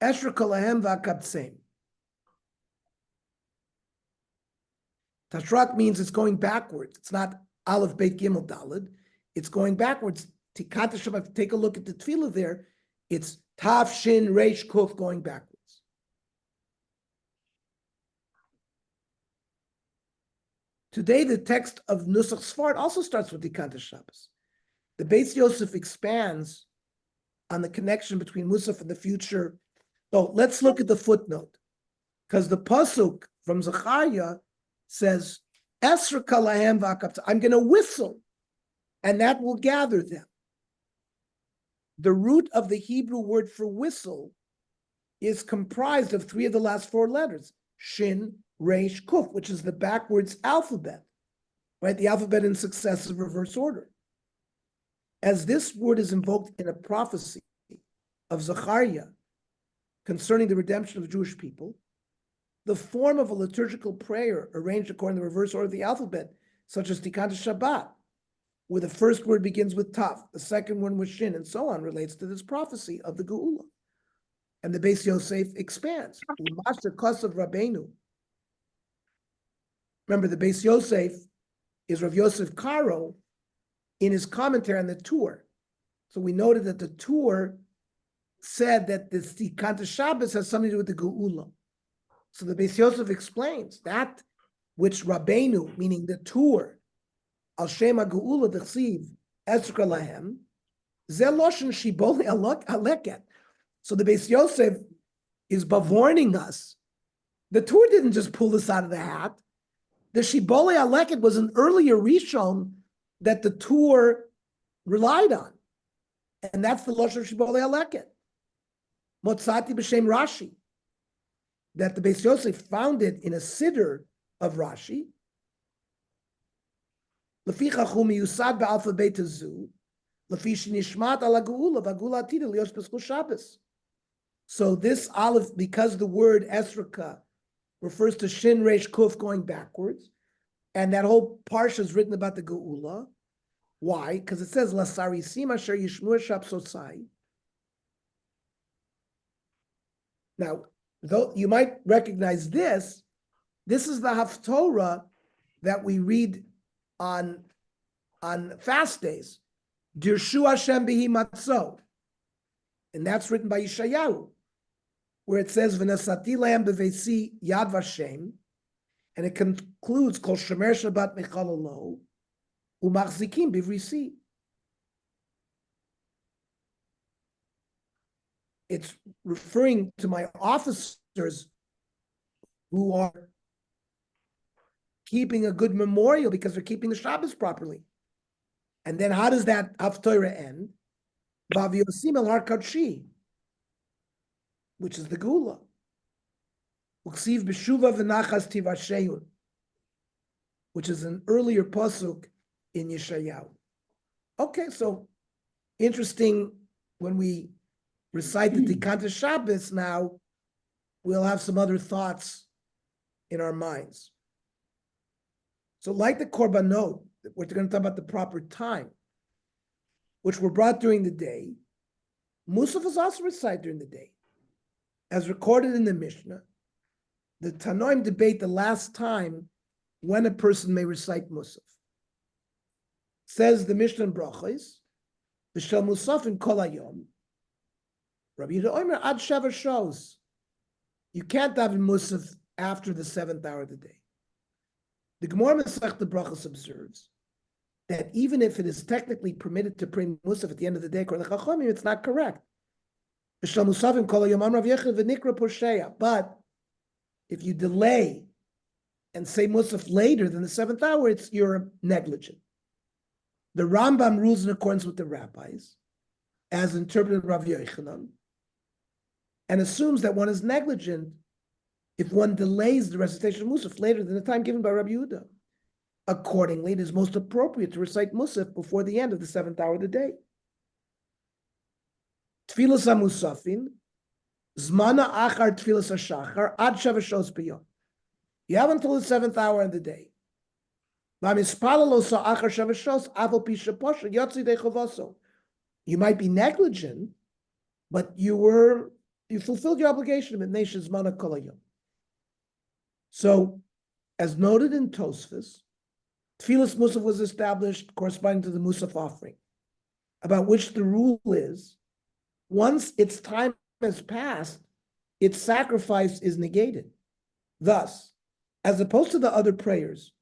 Esher Kolahem V'Akabtseim. Tashrak means it's going backwards. It's not Aleph Beit Gimel Daled. It's going backwards. Tikata Shabbat, take a look at the tefillah there. It's Tav Shin Reish Kuf going backwards. Today, the text of Nusach Sfard also starts with Tikata Shabbos. The Beis Yosef expands on the connection between Musaf and the future. So let's look at the footnote, because the pasuk from Zechariah says, Esra Kalahem V'Akabtseim, I'm going to whistle, and that will gather them. The root of the Hebrew word for whistle is comprised of 3 of the last 4 letters, Shin, Reish, Kuf, which is the backwards alphabet, right? The alphabet in successive reverse order. As this word is invoked in a prophecy of Zechariah concerning the redemption of the Jewish people, the form of a liturgical prayer arranged according to the reverse order of the alphabet, such as Tikkat Shabbat, where the first word begins with Tav, the second one with Shin, and so on, relates to this prophecy of the Geula. And the Beis Yosef expands. Master Kosav Rabbeinu. Remember, the Beis Yosef is Rav Yosef Karo in his commentary on the Tur. So we noted that the Tur said that the Tikkat Shabbos has something to do with the Geula. So the Beis Yosef explains that which Rabbeinu, meaning the Tur, Al Shema Geula D'Chsiv Ezra Lahem, Ze Loshen Shiboli Aleket. So the Beis Yosef is bewarning us. The Tur didn't just pull this out of the hat. The Shiboli Aleket was an earlier Rishon that the Tur relied on. And that's the Loshen Shiboli Aleket. Motzati B'Shem Rashi. That the Beis Yosef found it in a siddur of Rashi. Lefi chachum yusad be'alphabet zu, lefi shenishmat ala geula v'geula atida lios b'schus Shabbos. So this aleph, because the word Esrika refers to Shin Reish Kuf going backwards, and that whole parsha is written about the geula. Why? Because it says Lasarisim asher yishmu shapsosai. Now, though you might recognize this is the Haftorah that we read on fast days. Dirshu Hashem bihi matzo. And that's written by Yeshayahu, where it says, V'nasati lehem b'veisi yad vashem, and it concludes, Kol shomer Shabbat mechalalo, u'machzikim bivrisi. It's referring to my officers who are keeping a good memorial because they're keeping the Shabbos properly. And then how does that Haftorah end? V'avyosim el har kadshi, which is the Gula. Uksiv b'shuva v'nachas tivasheyun, which is an earlier pasuk in Yeshayahu. Okay, so interesting when we recite the Tikanta Shabbos now, we'll have some other thoughts in our minds. So like the Korbanot, we're going to talk about the proper time, which were brought during the day. Musaf is also recited during the day. As recorded in the Mishnah, the Tanoim debate the last time when a person may recite Musaf. Says the Mishnah in Brachos, V'shel Musaf in Kol Hayom, Rabbi Yehuda Omer ad Sheva Shos. You can't have a Musaf after the 7th hour of the day. The Gemara Masechta Brachos observes that even if it is technically permitted to bring Musaf at the end of the day, according to Chachamim, it's not correct. But if you delay and say Musaf later than the 7th hour, you're negligent. The Rambam rules in accordance with the rabbis, as interpreted Rav Yochanan, and assumes that one is negligent if one delays the recitation of Musaf later than the time given by Rabbi Yehuda. Accordingly, it is most appropriate to recite Musaf before the end of the 7th hour of the day. Tfilas HaMusafin, Zmana Achar Tfilas HaShachar, Ad Sheva Shos B'yom. You have until the 7th hour of the day. You might be negligent, but you fulfilled your obligation of Nation Zmana Kol Hayom. So, as noted in Tosfos, Tfilas Musaf was established corresponding to the Musaf offering, about which the rule is, once its time has passed, its sacrifice is negated. Thus, as opposed to the other prayers,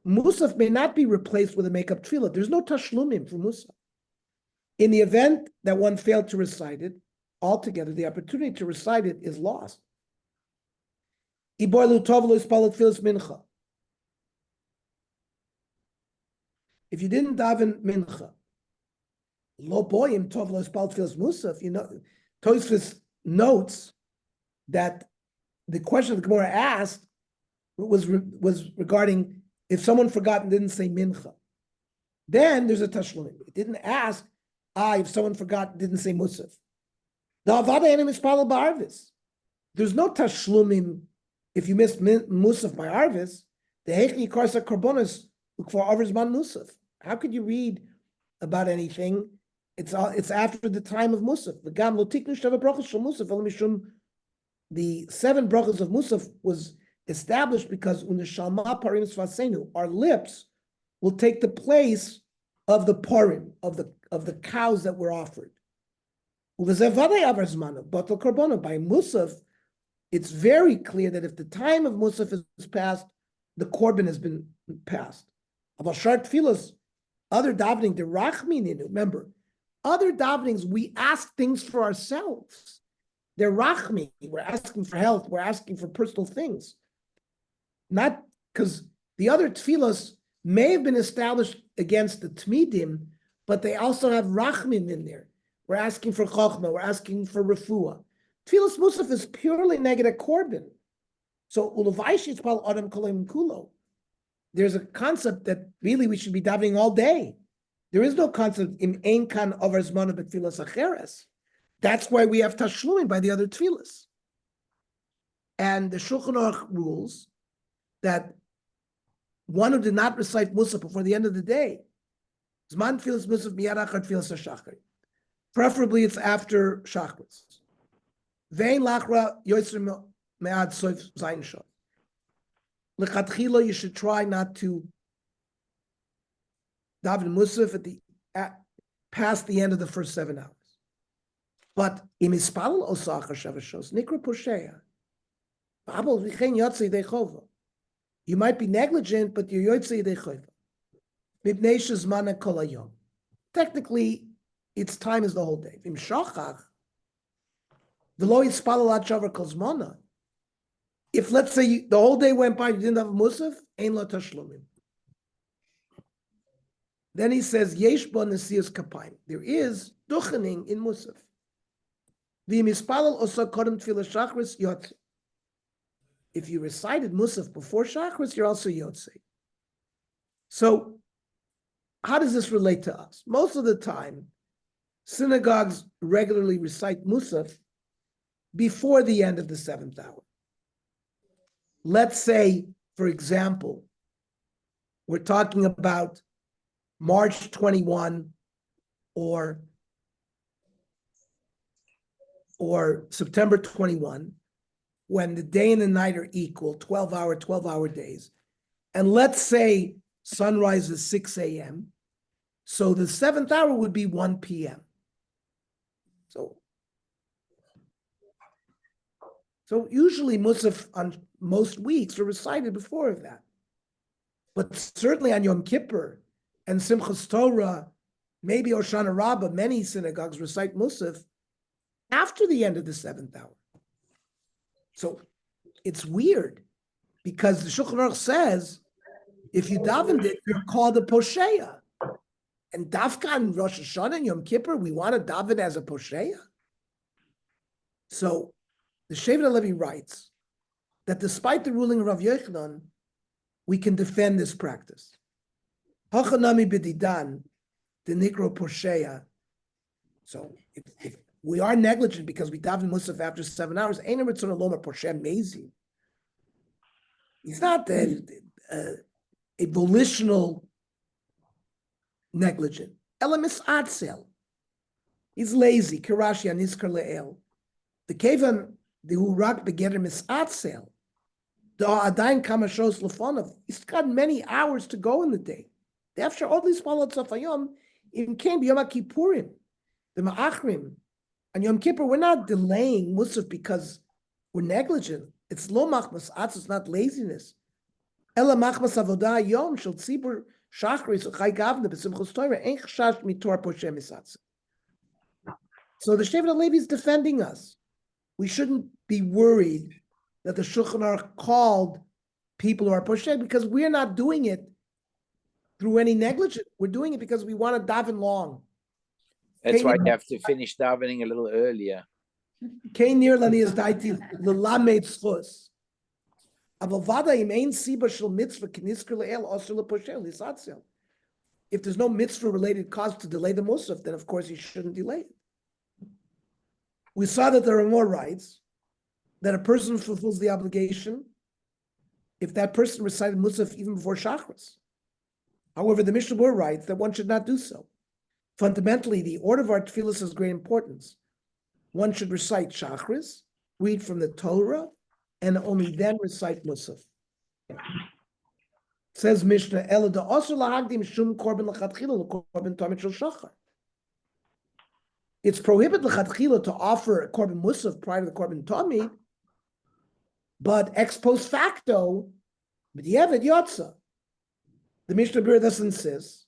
Musaf may not be replaced with a make-up tefillah. There's no tashlumim for Musaf. In the event that one failed to recite it, altogether, the opportunity to recite it is lost. If you didn't daven mincha, lo boyim tov lo ispal tfilas musaf, Tosfos notes that the question the Gemara asked was regarding if someone forgot and didn't say mincha. Then there's a tashlumim. It didn't ask, if someone forgot and didn't say musaf. The avada enim ispal ba'arvis. There's no tashlumim if you missed musaf by arvis. The hechi karsa karbonis look for arvisman musaf. How could you read about anything? It's after the time of musaf. The gam lo tiknu sheva brachos shel musaf el mishum. The 7 brachos of musaf was established because unishalma parim svasenu, our lips will take the place of the parim, of the cows that were offered. By musaf, it's very clear that if the time of musaf is passed, the korban has been passed. About shart tefillas, other davening, the rachminin, remember, other davenings, we ask things for ourselves. They're rachmi, we're asking for health, we're asking for personal things. Not because the other tefillas may have been established against the tmidim, but they also have rachmim in there. We're asking for chokhmah, we're asking for refuah. Tfilas musaf is purely negative korban. So ulavaishi pal adam kolim kulo. There's a concept that really we should be davening all day. There is no concept in ein kan over zmana betfilas acheres. That's why we have tashlumin by the other tfilas. And the Shulchan Aruch rules that one who did not recite musaf before the end of the day, zman tfilas musaf miyad achar tfilas hashachar. Preferably, it's after shachris. Vein lachra yoyser me'ad soif zayin shot. L'chatchila, you should try not to daven musaf past the end of the first 7 hours. But im ispalel osach shavashos nikra posheya. Babel v'chein yotzi dechova. You might be negligent, but you're yotzi dechova. Mipnei shezmana kol hayom. Technically, its time is the whole day. Im shachach v'lo ispalel ad shavar kol zmana. If let's say the whole day went by, you didn't have a musaf, ein lo tashlumim. Then he says, yesh bo nesiyas kapayim. There is duchening in musaf. V'im ispalel osa kodem tefillah shachris yotzi. If you recited musaf before shachris, you're also yotzi. So, how does this relate to us? Most of the time, synagogues regularly recite musaf before the end of the 7th hour. Let's say, for example, we're talking about March 21 or September 21, when the day and the night are equal, 12-hour days. And let's say sunrise is 6 a.m. So the 7th hour would be 1 p.m. So usually musaf on most weeks are recited before that. But certainly on Yom Kippur and Simchas Torah, maybe Hoshana Rabbah, many synagogues recite musaf after the end of the 7th hour. So it's weird because the Shulchan Aruch says if you davened it, you're called a posheya. And Dafka and Rosh Hashanah and Yom Kippur, we want to daven as a posheya. So the Shevet HaLevi writes that despite the ruling of Rav Yochanan, we can defend this practice. Hachanami b'didan, the nikro posheya. So if we are negligent because we daven musaf after 7 hours, ain't a ritzon aloma posheya amazing. It's not a volitional negligent. Elamis atzel. He's lazy. Kirashi aniskar le'el. The kevan the urak begetter misatzel. The adain kamashos lefonov. He's got many hours to go in the day. After all these palot safayom, in came Yom Kippurim, the ma'achrim, and Yom Kippur. We're not delaying musaf because we're negligent. It's lo machmas atz. It's not laziness. Ela machmas avodah yom shel tzibur shachris uchay gavna b'simchos Torah ein chashash mitor poshem misatz. So the Shevet HaLevi is defending us. We shouldn't be worried that the Shulchan Aruch called people who are poshem because we're not doing it through any negligence. We're doing it because we want to daven long. That's why you have to finish davening a little earlier. Kein nir lani is daiti l'lamed schus. Avavada im ein siba shel mitzvah k'nisker le'el osur le'poshem l'satzel. If there's no mitzvah-related cause to delay the musaf, then of course you shouldn't delay it. We saw that there are more rights, that a person fulfills the obligation if that person recited musaf even before shachris. However, the Mishnah Berurah writes that one should not do so. Fundamentally, the order of our tefillos has great importance. One should recite shachris, read from the Torah, and only then recite musaf. Says Mishnah, Ela da osur lahagdim shum korban l'chatchila l'korban tamid shel shachar. It's prohibited l'chatchila to offer a korban musaf prior to the korban tamid, but ex post facto, b'diavad yotza. The Mishnah Berurah thus insists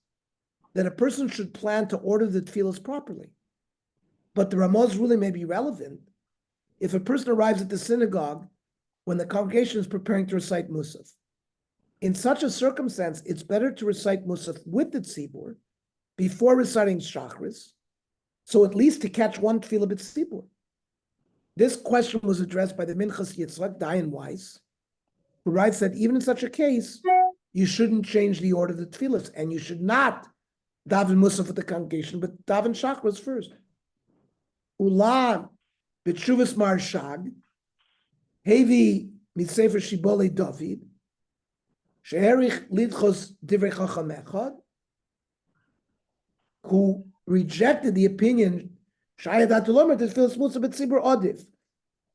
that a person should plan to order the tefillos properly. But the Ramah's ruling may be relevant if a person arrives at the synagogue when the congregation is preparing to recite musaf. In such a circumstance, it's better to recite musaf with the tzibur before reciting shachris, so at least to catch one tefillah b'tzibur. This question was addressed by the Minchas Yitzchak, Dayan Weiss, who writes that even in such a case, you shouldn't change the order of the tefillahs, and you should not daven musaf with the congregation, but daven shachris first. Ulam b'tshuvas marshag, hevi mitsefer shibbolei David, she'erich lidchos divrei chacham echad, who rejected the opinion shayadat ulomer to tefillas musaf b'tzibur odiv,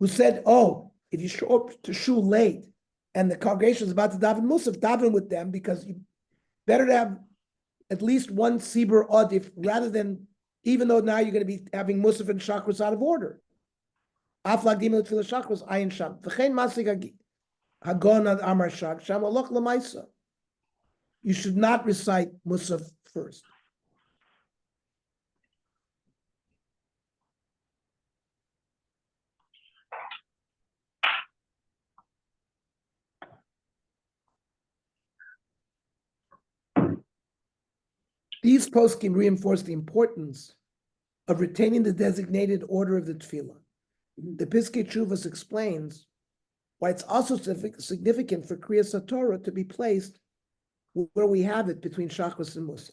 who said, "Oh, if you show up to shul late and the congregation is about to daven musaf, daven with them because you better to have at least one tzibur odif rather than even though now you're going to be having Musaf and Chakras out of order. Aflag Gimel Tefillah Chakras, Ayin Sham. V'chein Masig Hagon Ad Amar Shak, Sham Aloch L'maisa. You should not recite Musaf first. These poskim reinforce the importance of retaining the designated order of the tefillah. The Piskei Teshuvos explains why it's also significant for Kriyas HaTorah to be placed where we have it between Shachris and Musaf.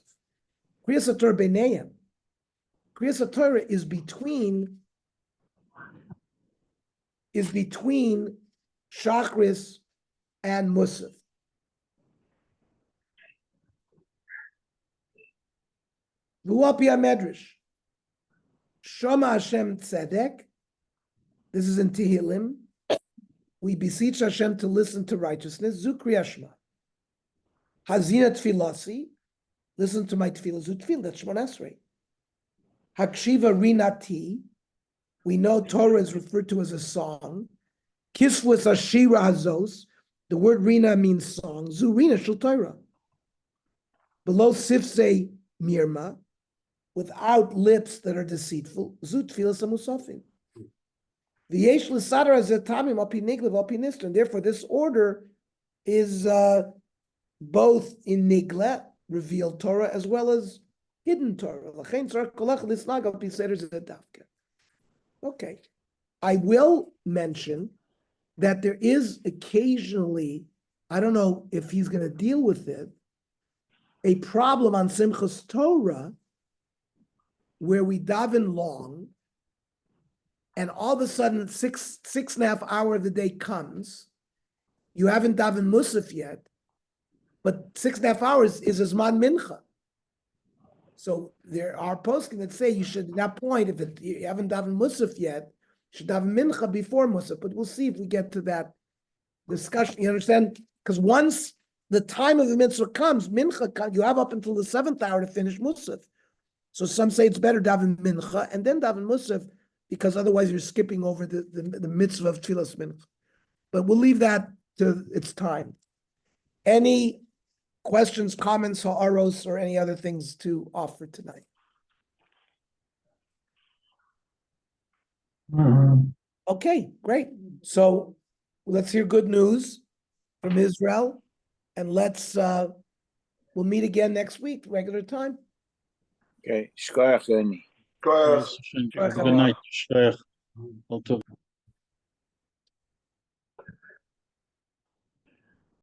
Kriyas HaTorah B'neihem. Kriyas HaTorah is between Shachris and Musaf. V'u'al-pi HaMedrash. Shoma Hashem Tzedek. This is in Tehillim. We beseech Hashem to listen to righteousness. Zu Kriyas Shema. Hazina Tfilasi. Listen to my tefillah. Zu tefillah. That's Shemona Esrei. Hakshiva Rinati. We know Torah is referred to as a song. Kisvus Ashira Hazos. The word Rina means song. Zu Rina Shel Torah. Below Sifsei Mirma. Without lips that are deceitful, zut tefillas hamusafim. V'yesh l'sadar hazetamim al pi niglev al pi nistan. Therefore, this order is both in nigle, revealed Torah, as well as hidden Torah. L'chein tzarich kol echad lisnag al pi seder zedavke. Okay, I will mention that there is occasionally, I don't know if he's going to deal with it, a problem on Simchas Torah, where we daven long, and all of a sudden 6.5 hours of the day comes, you haven't daven Musaf yet, but 6.5 hours is a Zman Mincha. So there are poskim that say you should, at that point, if you haven't daven Musaf yet, you should daven Mincha before Musaf, but we'll see if we get to that discussion, you understand? Because once the time of the mitzvah comes, Mincha, you have up until the 7th hour to finish Musaf. So some say it's better daven mincha and then daven musaf, because otherwise you're skipping over the mitzvah of tefillas mincha. But we'll leave that to its time. Any questions, comments, ha'aros, or any other things to offer tonight? Okay, great. So let's hear good news from Israel, and we'll meet again next week, regular time. Okay, shkoyach, Yoni. Good night. Shkoyach.